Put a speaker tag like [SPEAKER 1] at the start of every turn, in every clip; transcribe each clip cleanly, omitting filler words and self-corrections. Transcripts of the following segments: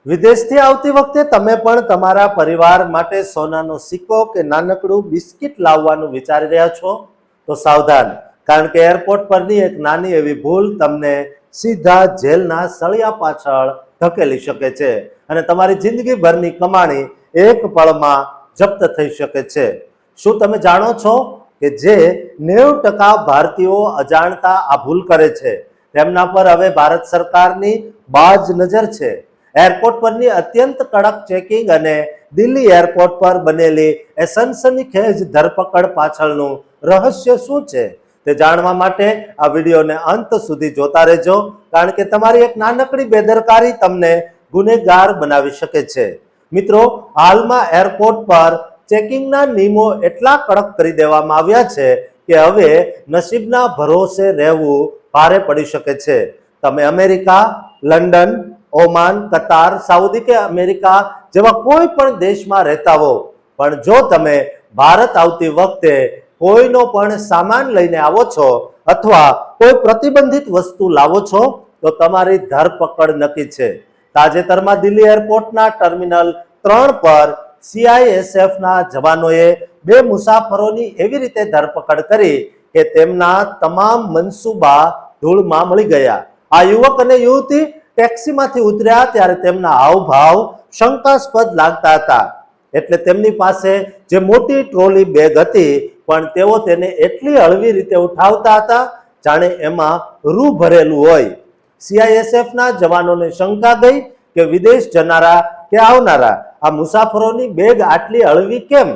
[SPEAKER 1] વિદેશથી આવતી વખતે તમે પણ તમારા પરિવાર માટે સોનાનો સિક્કો કે નાનકડું બિસ્કિટ લાવવાનું વિચારી રહ્યા છો તો સાવધાન, કારણ કે એરપોર્ટ પરની એક નાની એવી ભૂલ તમને સીધા જેલના સળિયા પાછળ ધકેલી શકે છે અને તમારી જિંદગીભરની કમાણી એક પળમાં જપ્ત થઈ શકે છે। શું તમે જાણો છો કે જે 90% ભારતીયો અજાણતા આ ભૂલ કરે છે તેમના પર હવે ભારત સરકારની બાજ નજર છે। એરપોર્ટ પરની અત્યંત કડક ચેકિંગ અને દિલ્હી એરપોર્ટ પર બનેલી એ સનસનીખેજ ધરપકડ પાછળનું રહસ્ય શું છે તે જાણવા માટે આ વિડીયોને અંત સુધી જોતા રહેજો, કારણ કે તમારી એક નાનકડી બેદરકારી તમને ગુનેગાર બનાવી શકે છે। મિત્રો, હાલમાં એરપોર્ટ પર ચેકિંગના નિયમો એટલા કડક કરી દેવામાં આવ્યા છે કે હવે નસીબના ભરોસે રહેવું ભારે પડી શકે છે। તમે અમેરિકા, લંડન, ઓમાન, કતાર, સાઉદી કે અમેરિકા જેવા કોઈ પણ દેશમાં રહેતા હો, પણ જો તમે ભારત આવતી વખતે કોઈનો પણ સામાન લઈને આવો છો અથવા કોઈ પ્રતિબંધિત વસ્તુ લાવો છો તો તમારી ધરપકડ નક્કી છે। તાજેતરમાં દિલ્હી એરપોર્ટના ટર્મિનલ 3 પર CISFના જવાનોએ 2 મુસાફરોની એવી રીતે ધરપકડ કરી કે તેમના તમામ મનસૂબા ધૂળમાં મળી ગયા। આ યુવક અને યુવતી ટેક્સીમાંથી ઉતર્યા ત્યારે તેમના હાવભાવ શંકાસ્પદ લાગતા હતા, એટલે તેમની પાસે જે મોટી ટ્રોલી બેગ હતી પણ તેઓ તેને એટલી હળવી રીતે ઉઠાવતા હતા જાણે એમાં રૂ ભરેલું હોય। CISFના જવાનોને શંકા ગઈ કે વિદેશ જનારા કે આવનારા આ મુસાફરોની બેગ આટલી હળવી કેમ?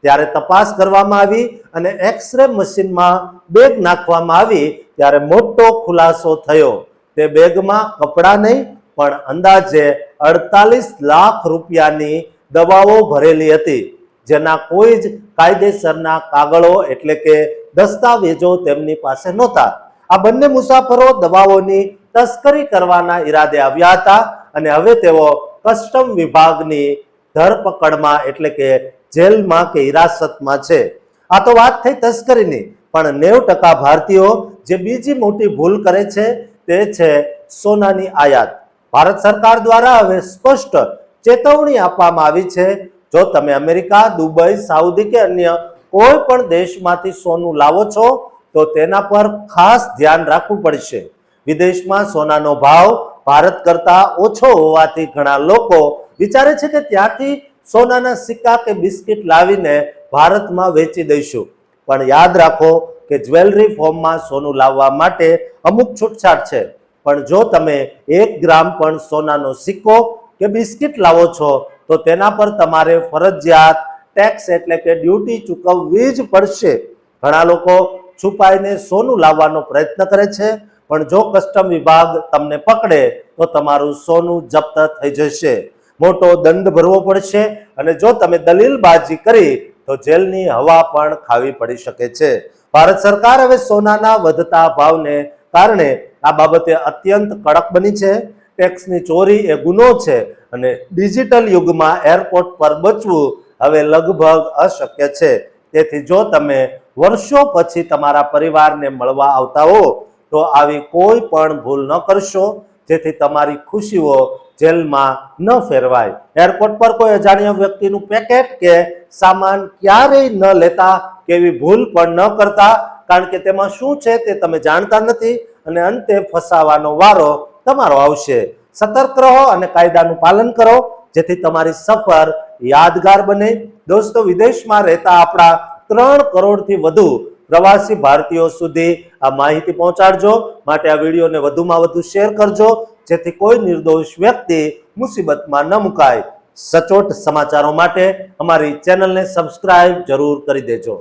[SPEAKER 1] ત્યારે તપાસ કરવામાં આવી અને એક્સ-રે મશીનમાં બેગ નાખવામાં આવી ત્યારે મોટો ખુલાસો થયો। તે બેગમાં કપડાં નહીં પણ અંદાજે 48 લાખ રૂપિયાની દવાઓ ભરેલી હતી, જેના કોઈ જ કાયદેસરના કાગળો એટલે કે દસ્તાવેજો તેમની પાસે નહોતા। આ બંને મુસાફરો દવાઓની તસ્કરી કરવાના ઈરાદે આવ્યા હતા અને હવે તેઓ કસ્ટમ વિભાગની ધરપકડમાં એટલે કે જેલમાં કે હિરાસતમાં છે। આ તો વાત થઈ તસ્કરીની, પણ 90% ભારતીયો જે બીજી મોટી ભૂલ કરે છે તે છે સોનાની આયાત। ભારત સરકાર દ્વારા હવે સ્પષ્ટ ચેતવણી આપવામાં આવી છે, જો તમે અમેરિકા, દુબઈ, સાઉદી કે અન્ય કોઈ પણ દેશમાંથી સોનું લાવો છો તો તેના પર ખાસ ધ્યાન રાખવું પડશે। વિદેશમાં સોનાનો ભાવ ભારત કરતા ઓછો હોવાથી ઘણા લોકો વિચારે છે કે ત્યાંથી સોનાના સિક્કા કે બિસ્કિટ લાવીને ભારતમાં વેચી દઈશું, પણ યાદ રાખો કે જ્વેલરી ફોર્મમાં સોનું લાવવા માટે અમુક છૂટછાટ છે, પણ જો તમે 1 ગ્રામ પણ સોનાનો સિક્કો કે બિસ્કિટ લાવો છો તો તેના પર તમારે ફરજિયાત ટેક્સ એટલે કે ડ્યુટી ચૂકવવી જ પડશે। ઘણા લોકો છુપાઈને સોનું લાવવાનો પ્રયત્ન કરે છે, પણ જો કસ્ટમ વિભાગ તમને પકડે તો તમારું સોનું જપ્ત થઈ જશે, મોટો દંડ ભરવો પડશે અને જો તમે દલીલબાજી કરી તો જેલની હવા પણ ખાવી પડી શકે છે। ભારત સરકાર હવે સોનાના વધતા ભાવને કારણે આ બાબતે અત્યંત કડક બની છે। ટેક્સની ચોરી એ ગુનો છે અને ડિજિટલ યુગમાં એરપોર્ટ પર બચવું હવે લગભગ અશક્ય છે। તેથી જો તમે વર્ષો પછી તમારા પરિવારને મળવા આવતા હો તો આવી કોઈ પણ ભૂલ ન કરશો, જેથી તમારી ખુશીઓ જેલમાં ન ફેરવાય। એરપોર્ટ પર કોઈ અજાણ્યા વ્યક્તિનું પેકેટ કે સામાન ક્યારેય ન લેતા કે એવી ભૂલ પણ ન કરતા, કારણ કે તેમાં શું છે તે તમે જાણતા નથી અને અંતે ફસાવાનો વારો તમારો આવશે। સતર્ક રહો અને કાયદાનું પાલન કરો, જેથી તમારી સફર યાદગાર બને। દોસ્તો, વિદેશમાં રહેતા આપણા 3 કરોડથી વધુ પ્રવાસી ભારતીયો સુધી આ માહિતી પહોંચાડજો, માટે આ વિડીયોને વધુમાં વધુ શેર કરજો, જેથી કોઈ નિર્દોષ વ્યક્તિ મુસીબતમાં ન મુકાય। સચોટ સમાચારો માટે અમારી ચેનલને સબસ્ક્રાઇબ જરૂર કરી દેજો।